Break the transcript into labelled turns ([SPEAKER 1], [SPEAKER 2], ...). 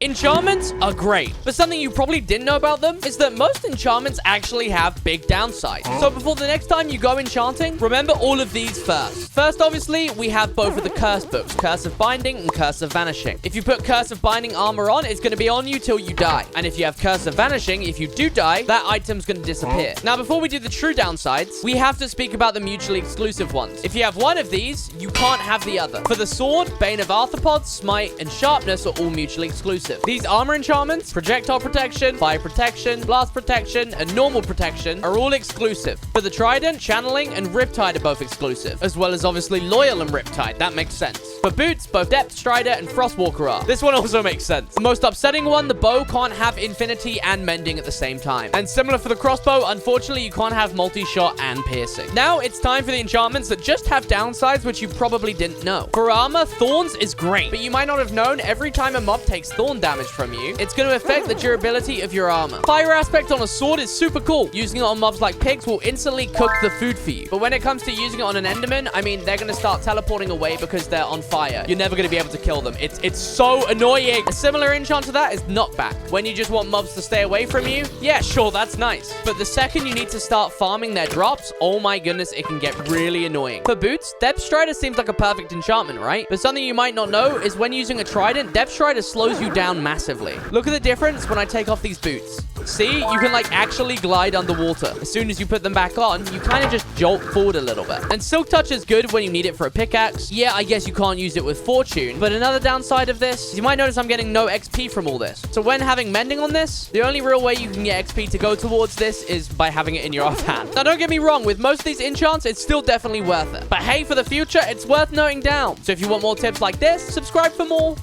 [SPEAKER 1] Enchantments are great, but something you probably didn't know about them is that most enchantments actually have big downsides. So before the next time you go enchanting, remember all of these first. First, obviously, we have both of the curse books, Curse of Binding and Curse of Vanishing. If you put Curse of Binding armor on, it's going to be on you till you die. And if you have Curse of Vanishing, if you do die, that item's going to disappear. Now, before we do the true downsides, we have to speak about the mutually exclusive ones. If you have one of these, you can't have the other. For the sword, Bane of Arthropods, Smite, and Sharpness are all mutually exclusive. These armor enchantments, projectile protection, fire protection, blast protection, and normal protection are all exclusive. For the trident, channeling, and riptide are both exclusive, as well as obviously loyal and riptide. That makes sense. For boots, both depth strider and frostwalker are. This one also makes sense. The most upsetting one, the bow can't have infinity and mending at the same time. And similar for the crossbow, unfortunately you can't have multi-shot and piercing. Now it's time for the enchantments that just have downsides which you probably didn't know. For armor, thorns is great, but you might not have known every time a mob takes thorn damage from you, it's going to affect the durability of your armor. Fire aspect on a sword is super cool. Using it on mobs like pigs will instantly cook the food for you. But when it comes to using it on an enderman, I mean, they're going to start teleporting away because they're on fire. You're never going to be able to kill them. It's so annoying. A similar enchant to that is knockback. When you just want mobs to stay away from you, yeah, sure, that's nice. But the second you need to start farming their drops, oh my goodness, it can get really annoying. For boots, Depth Strider seems like a perfect enchantment, right? But something you might not know is when using a trident, Depth Strider slows you down massively. Look at the difference when I take off these boots. See, you can like actually glide underwater. As soon as you put them back on, you kind of just jolt forward a little bit. And Silk Touch is good when you need it for a pickaxe. Yeah, I guess you can't use it with Fortune, but another downside of this, you might notice I'm getting no XP from all this. So when having mending on this, the only real way you can get XP to go towards this is by having it in your offhand. Now don't get me wrong, with most of these enchants, it's still definitely worth it. But hey, for the future, it's worth noting down. So if you want more tips like this, subscribe for more.